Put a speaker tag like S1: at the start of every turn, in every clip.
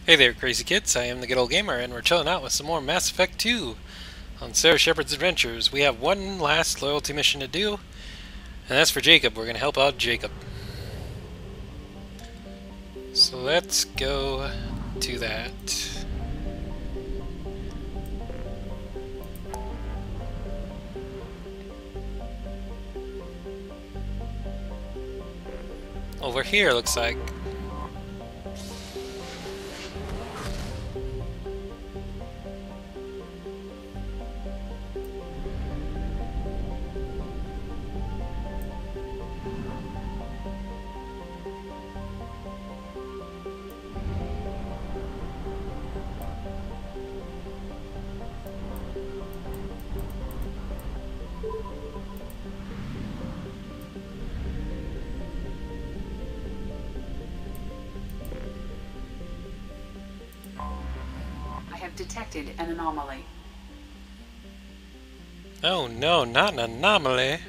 S1: Hey there, crazy kids. I am the good old gamer, and we're chilling out with some more Mass Effect 2 on Sara Shepard's Adventures. We have one last loyalty mission to do, and that's for Jacob. We're going to help out Jacob. So let's go to that. Over here, looks like.
S2: I have detected an anomaly.
S1: Oh no, not an anomaly.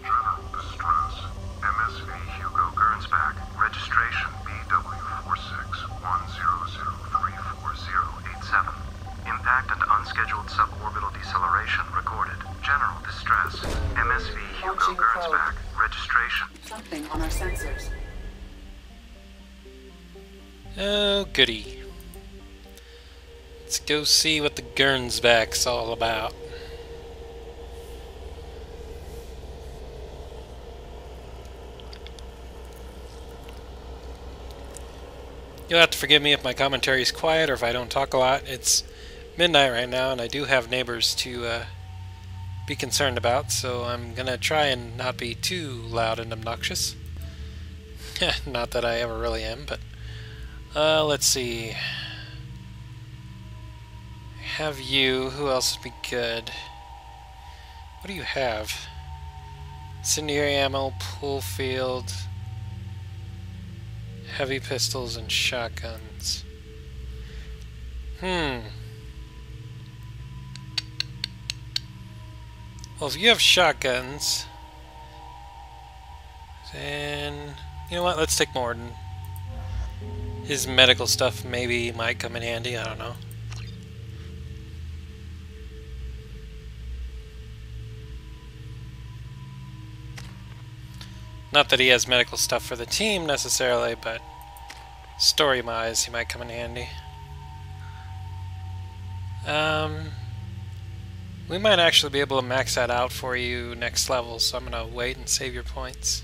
S3: General distress. MSV Hugo Gernsback. Registration BW4610034087. Impact and unscheduled suborbital deceleration recorded. General distress. MSV Hugo
S2: Launching
S3: Gernsback. Registration.
S2: Something on our sensors.
S1: Oh, goody. Let's go see what the Gernsback's all about. You'll have to forgive me if my commentary is quiet or if I don't talk a lot. It's midnight right now, and I do have neighbors to be concerned about, so I'm gonna try and not be too loud and obnoxious. Not that I ever really am, but let's see. Have you? Who else would be good? What do you have? Incendiary ammo, pool field, heavy pistols, and shotguns. Well, if you have shotguns, then you know what? Let's take Morden. His medical stuff maybe might come in handy. I don't know. Not that he has medical stuff for the team necessarily, but story-wise, he might come in handy. We might actually be able to max that out for you next level, so I'm gonna wait and save your points.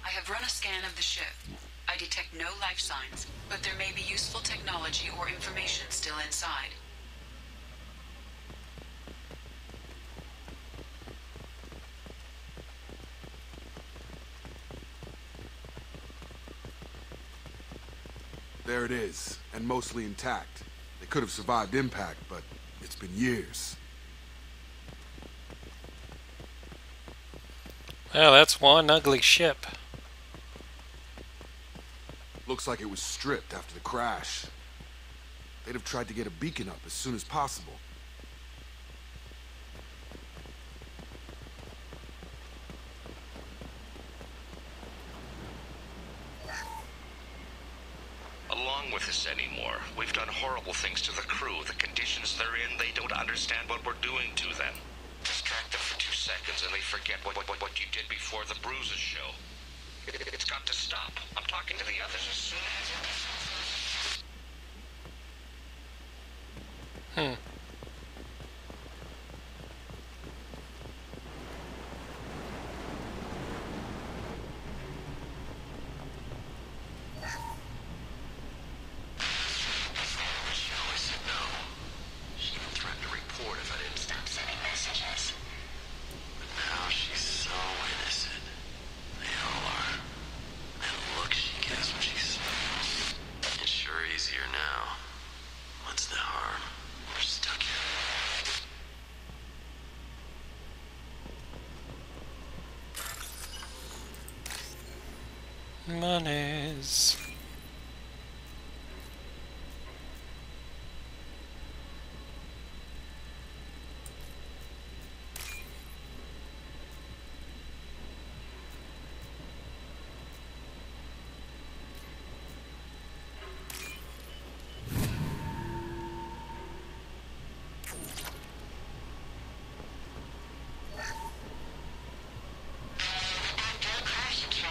S2: I have run a scan of the ship. I detect no life signs, but there may be useful technology or information still inside.
S4: There it is, and mostly intact. They could have survived impact, but it's been years.
S1: Well, that's one ugly ship.
S4: Looks like it was stripped after the crash. They'd have tried to get a beacon up as soon as possible.
S5: Along with this anymore. We've done horrible things to the crew. The conditions they're in, they don't understand what we're doing to them. Distract them for 2 seconds and they forget what you did before the bruises show. It's got to stop. I'm talking to the others as soon as...
S1: Monies.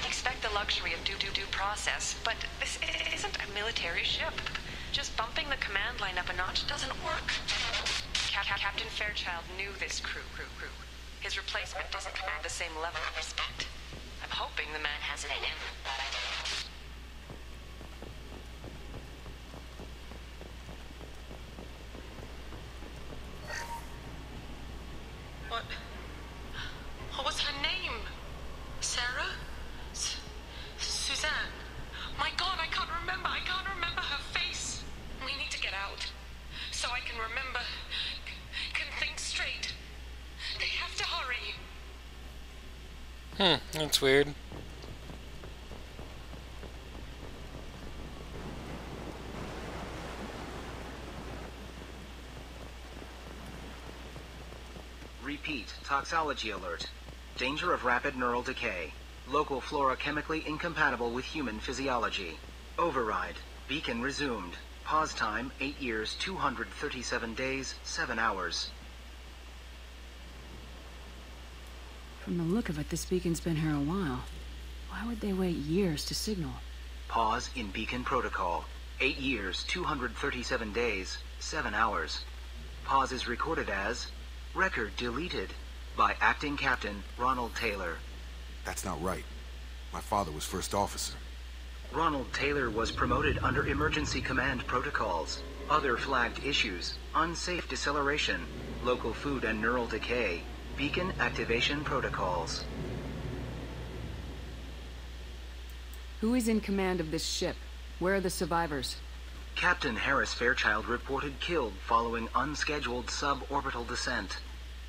S2: Expect the luxury of due process, but this isn't a military ship. Just bumping the command line up a notch doesn't work. Captain Fairchild knew this crew. His replacement doesn't command the same level of respect. I'm hoping the man has it in him. What was her name? Sarah? Suzanne? My God, I can't remember her face. We need to get out. So I can remember, can think straight. They have to hurry.
S1: That's weird.
S6: Repeat, toxology alert. Danger of rapid neural decay. Local flora chemically incompatible with human physiology. Override. Beacon resumed. Pause time, 8 years, 237 days, 7 hours.
S7: From the look of it, this beacon's been here a while. Why would they wait years to signal?
S6: Pause in beacon protocol. 8 years, 237 days, 7 hours. Pause is recorded as record deleted by Acting Captain Ronald Taylor.
S4: That's not right. My father was first officer.
S6: Ronald Taylor was promoted under emergency command protocols. Other flagged issues: unsafe deceleration, local food and neural decay, beacon activation protocols.
S7: Who is in command of this ship? Where are the survivors?
S6: Captain Harris Fairchild reported killed following unscheduled suborbital descent.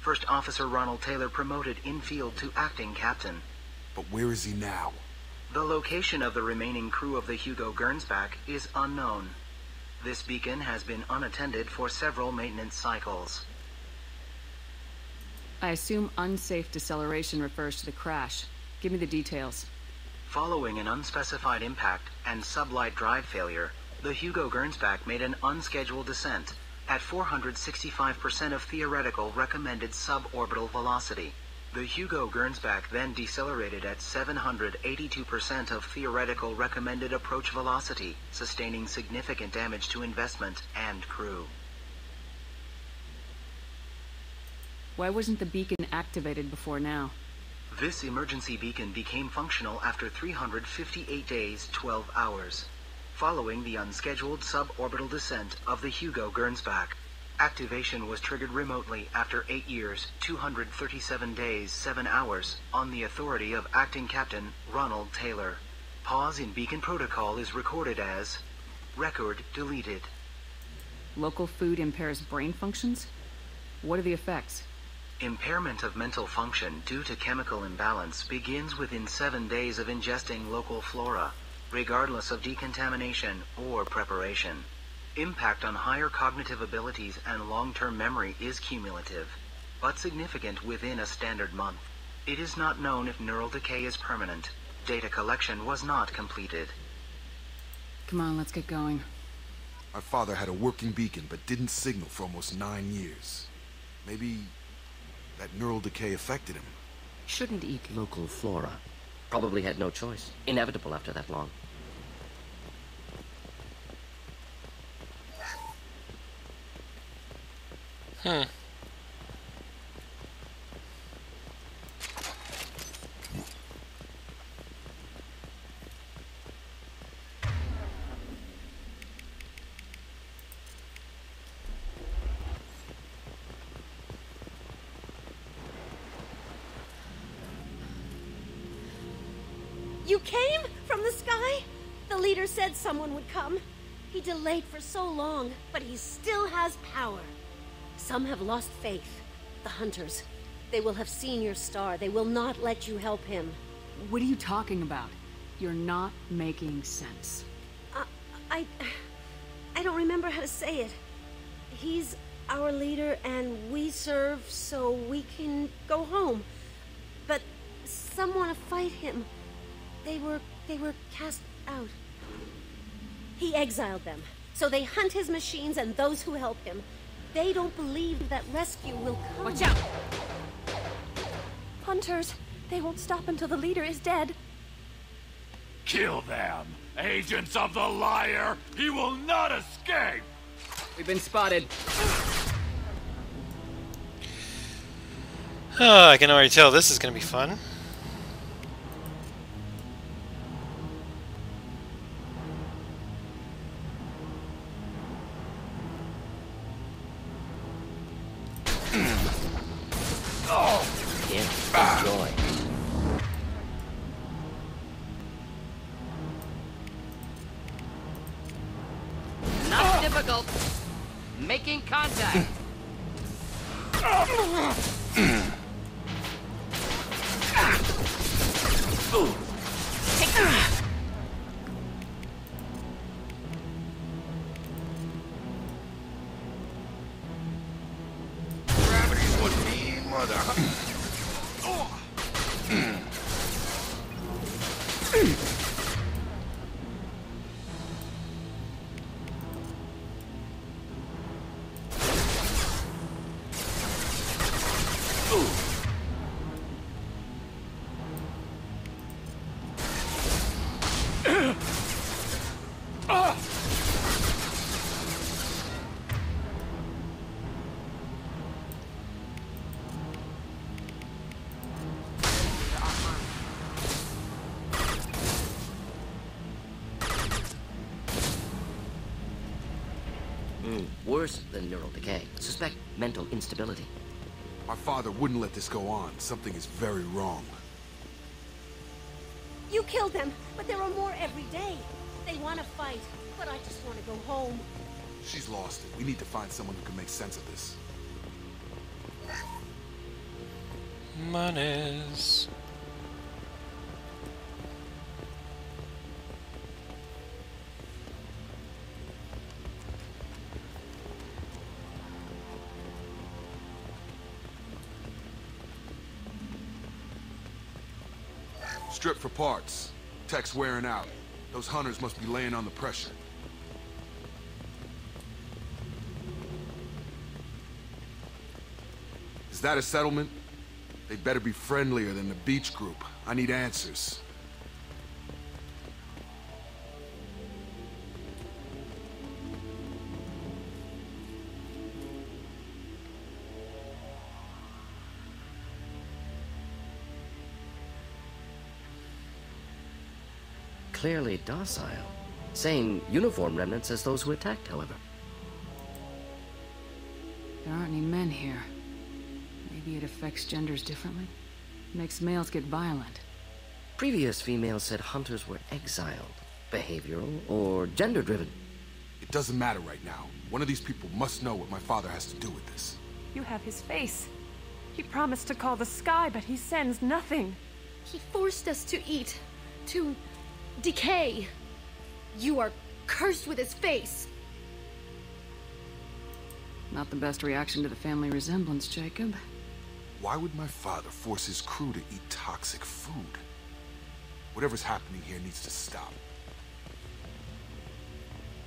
S6: First Officer Ronald Taylor promoted in-field to acting captain.
S4: But where is he now?
S6: The location of the remaining crew of the Hugo Gernsback is unknown. This beacon has been unattended for several maintenance cycles.
S7: I assume unsafe deceleration refers to the crash. Give me the details.
S6: Following an unspecified impact and sublight drive failure, the Hugo Gernsback made an unscheduled descent at 465% of theoretical recommended suborbital velocity. The Hugo Gernsback then decelerated at 782% of theoretical recommended approach velocity, sustaining significant damage to investment and crew.
S7: Why wasn't the beacon activated before now?
S6: This emergency beacon became functional after 358 days, 12 hours. Following the unscheduled suborbital descent of the Hugo Gernsback, activation was triggered remotely after 8 years, 237 days, 7 hours, on the authority of Acting Captain Ronald Taylor. Pause in beacon protocol is recorded as record deleted.
S7: Local food impairs brain functions? What are the effects?
S6: Impairment of mental function due to chemical imbalance begins within 7 days of ingesting local flora, regardless of decontamination or preparation. Impact on higher cognitive abilities and long-term memory is cumulative, but significant within a standard month. It is not known if neural decay is permanent. Data collection was not completed.
S7: Come on, let's get going.
S4: My father had a working beacon but didn't signal for almost 9 years. Maybe that neural decay affected him.
S8: Shouldn't eat local flora. Probably had no choice. Inevitable after that long.
S9: You came from the sky? The leader said someone would come. He delayed for so long, but he still has power. Some have lost faith. The hunters. They will have seen your star. They will not let you help him.
S7: What are you talking about? You're not making sense.
S9: I don't remember how to say it. He's our leader and we serve so we can go home. But some want to fight him. They were cast out. He exiled them, so they hunt his machines and those who help him. They don't believe that rescue will come.
S7: Watch out!
S10: Hunters, they won't stop until the leader is dead.
S11: Kill them! Agents of the liar! He will not escape!
S8: We've been spotted.
S1: Oh, I can already tell this is going to be fun.
S8: Enjoy. Not difficult. Making contact.
S4: Gravity's what me, mother.
S8: Worse than neural decay. Suspect mental instability.
S4: My father wouldn't let this go on. Something is very wrong.
S9: You killed them, but there are more every day. They want to fight, but I just want to go home.
S4: She's lost it. We need to find someone who can make sense of this.
S1: Monies.
S4: Strip for parts. Tech's wearing out. Those hunters must be laying on the pressure. Is that a settlement? They'd better be friendlier than the beach group. I need answers.
S8: Clearly docile. Same uniform remnants as those who attacked, however.
S7: There aren't any men here. Maybe it affects genders differently. Makes males get violent.
S8: Previous females said hunters were exiled, behavioral, or gender-driven.
S4: It doesn't matter right now. One of these people must know what my father has to do with this.
S10: You have his face. He promised to call the sky, but he sends nothing.
S9: He forced us to eat, to decay. You are cursed with his face.
S7: Not the best reaction to the family resemblance, Jacob.
S4: Why would my father force his crew to eat toxic food? Whatever's happening here needs to stop.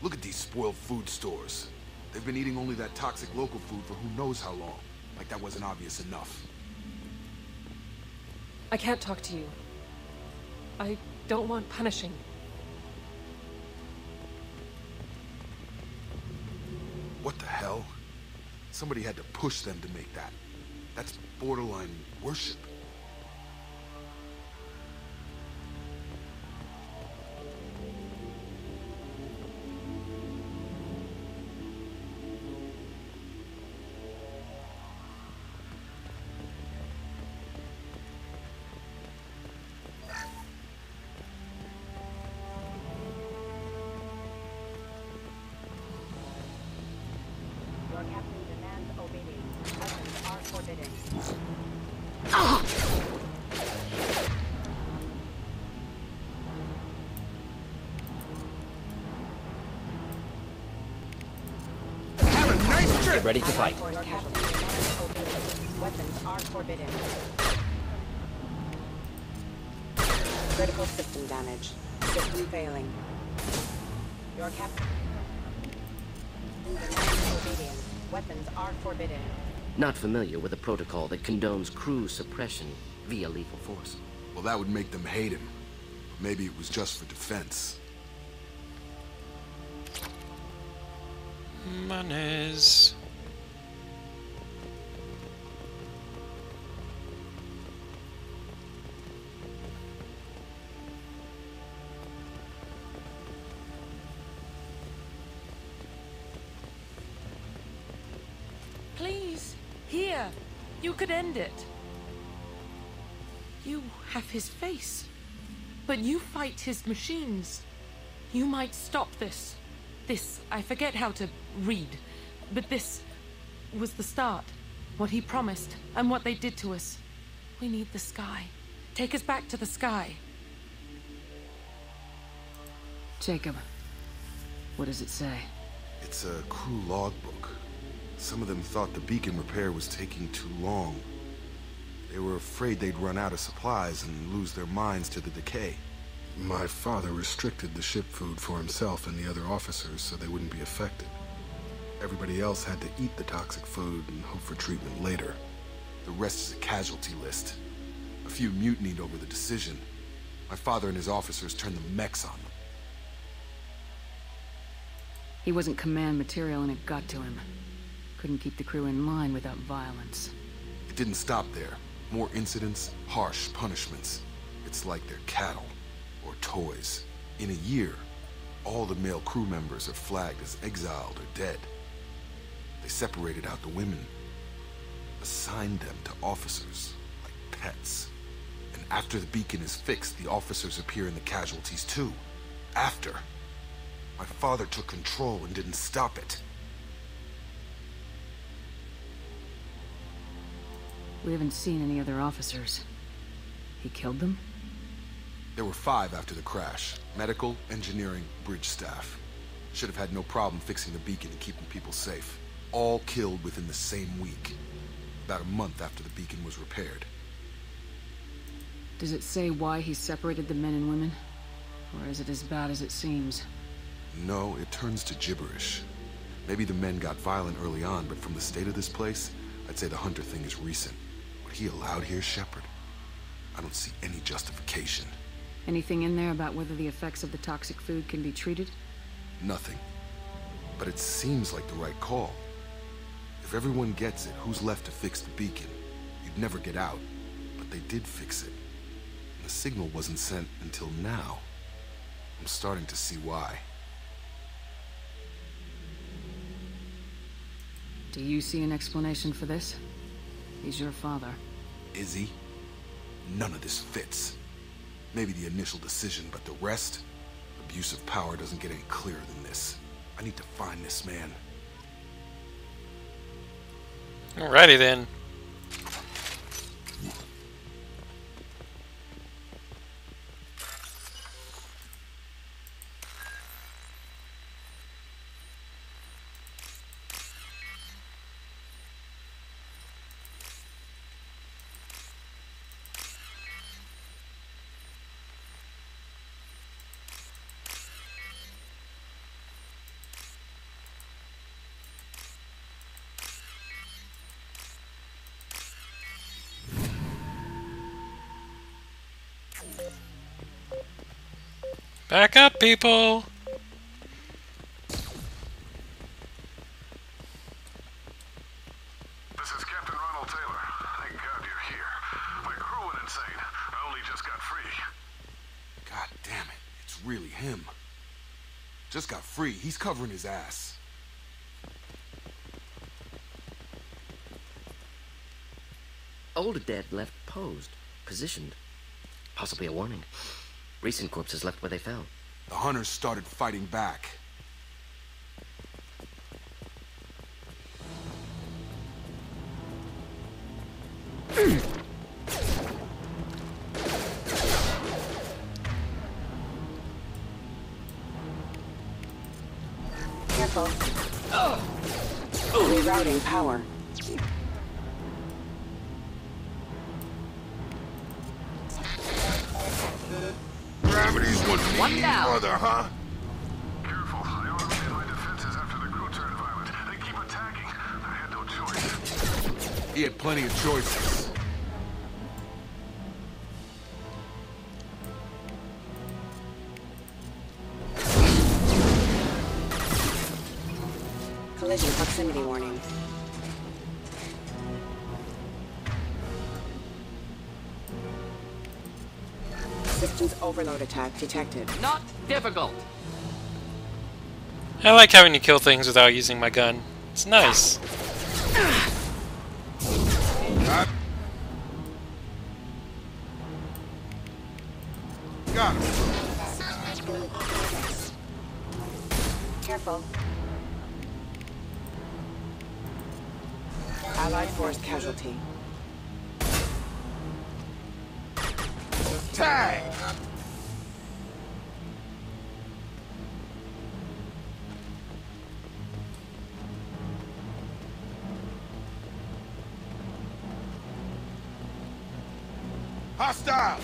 S4: Look at these spoiled food stores. They've been eating only that toxic local food for who knows how long. Like that wasn't obvious enough.
S10: I can't talk to you. I don't want punishing.
S4: What the hell? Somebody had to push them to make that. That's borderline worship.
S2: Your captain demands obedience. Actions are forbidden.
S12: ready to fight.
S13: Weapons are forbidden. Critical system damage. System failing. Your captain. Obedience. Weapons are forbidden.
S8: Not familiar with a protocol that condones crew suppression via lethal force.
S4: Well, that would make them hate him. Maybe it was just for defense.
S1: Monies.
S10: Please, here. You could end it. You have his face, but you fight his machines. You might stop this. This, I forget how to read, but this was the start. What he promised, and what they did to us. We need the sky. Take us back to the sky.
S7: Jacob, what does it say?
S4: It's a crew logbook. Some of them thought the beacon repair was taking too long. They were afraid they'd run out of supplies and lose their minds to the decay. My father restricted the ship food for himself and the other officers so they wouldn't be affected. Everybody else had to eat the toxic food and hope for treatment later. The rest is a casualty list. A few mutinied over the decision. My father and his officers turned the mechs on them.
S7: He wasn't command material and it got to him. Couldn't keep the crew in line without violence.
S4: It didn't stop there. More incidents, harsh punishments. It's like they're cattle. Or toys. In a year, all the male crew members are flagged as exiled or dead. They separated out the women, assigned them to officers, like pets. And after the beacon is fixed, the officers appear in the casualties too. After. My father took control and didn't stop it.
S7: We haven't seen any other officers. He killed them?
S4: There were 5 after the crash. Medical, engineering, bridge staff. Should have had no problem fixing the beacon and keeping people safe. All killed within the same week. About a month after the beacon was repaired.
S7: Does it say why he separated the men and women? Or is it as bad as it seems?
S4: No, it turns to gibberish. Maybe the men got violent early on, but from the state of this place, I'd say the Hunter thing is recent. What he allowed here, Shepard? I don't see any justification.
S7: Anything in there about whether the effects of the toxic food can be treated?
S4: Nothing. But it seems like the right call. If everyone gets it, who's left to fix the beacon? You'd never get out. But they did fix it. And the signal wasn't sent until now. I'm starting to see why.
S7: Do you see an explanation for this? He's your father.
S4: Is he? None of this fits. Maybe the initial decision, but the rest? Abuse of power doesn't get any clearer than this. I need to find this man.
S1: Alrighty then. Back up, people!
S3: This is Captain Ronald Taylor. Thank God you're here. My crew went insane. I only just got free.
S4: God damn it. It's really him. Just got free. He's covering his ass.
S8: Older dead left posed, positioned. Possibly a warning. Recent corpses left where they fell.
S4: The hunters started fighting back.
S13: Careful. Rerouting power.
S4: Gravity's one
S13: down.
S4: mother, huh?
S3: Careful. I automated my defenses after the crew turned violent. They keep attacking. I had no choice.
S4: He had plenty of choices.
S13: Collision proximity warning. Systems overload attack detected.
S8: Not difficult.
S1: I like having to kill things without using my gun. It's nice.
S4: Got him.
S13: Careful. Allied force casualty.
S4: Tag! Hostile!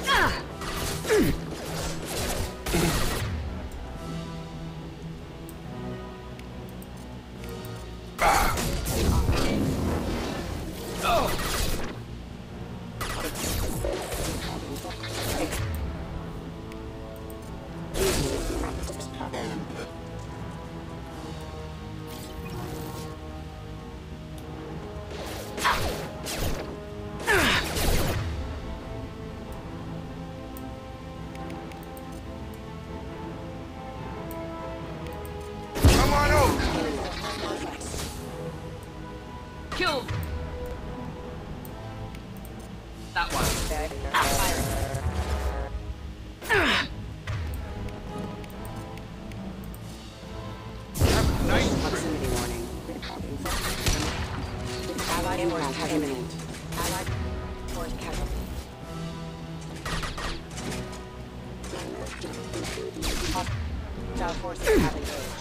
S4: Come on over!
S8: Kill that one.
S13: Proximity warning. Allied impact imminent. Allied force casualty. Hostile forces have engaged.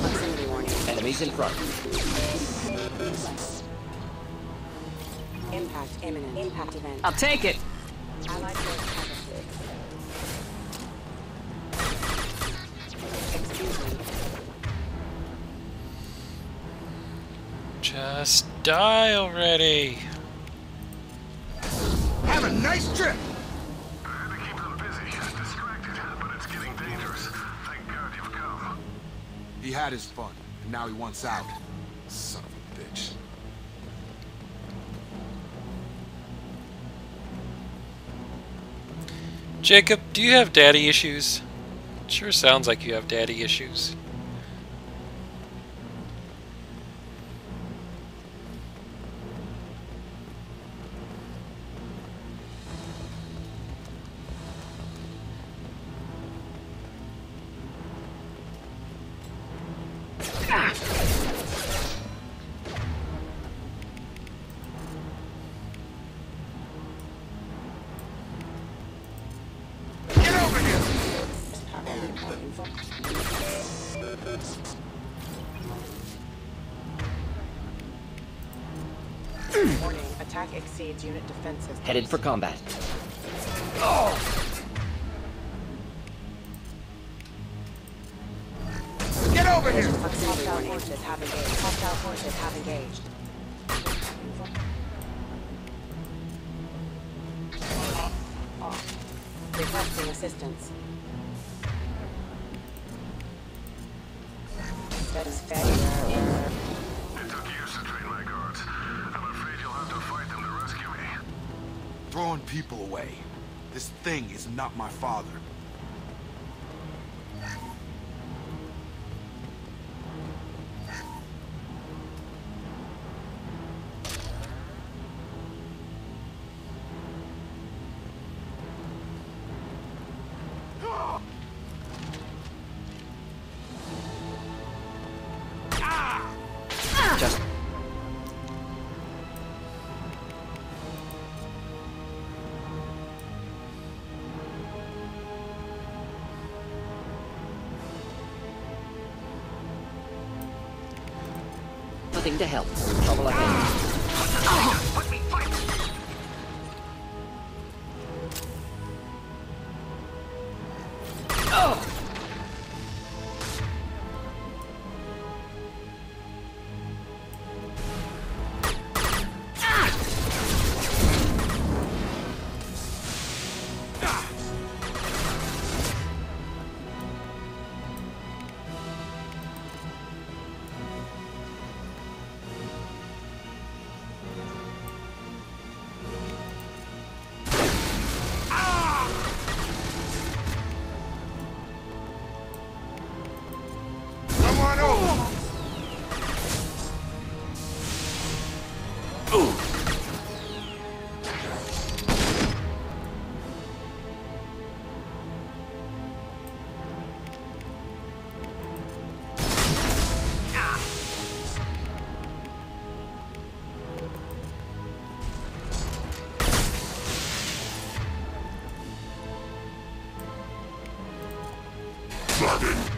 S13: Proximity warning.
S8: Enemies in front.
S13: Impact imminent. Impact event.
S8: I'll take it.
S13: Allied force casualty. Excuse me.
S1: Just die already.
S4: Have a nice trip!
S3: I had to keep them busy, distracted, but it's getting dangerous. Thank God you've come.
S4: He had his fun, and now he wants out. Son of a bitch.
S1: Jacob, do you have daddy issues? Sure sounds like you have daddy issues.
S4: Get over here!
S13: Warning. Attack exceeds unit defenses.
S8: Headed for combat.
S4: Get over here!
S13: Hostile forces have engaged. Hostile forces have engaged. Requesting assistance. Status failure.
S3: It took years to train my guards. I'm afraid you'll have to fight them to rescue me.
S4: Throwing people away. This thing is not my father.
S8: Just Nothing to help. Trouble ahead.
S6: Let me fight!
S4: Come on over!
S3: Nothing.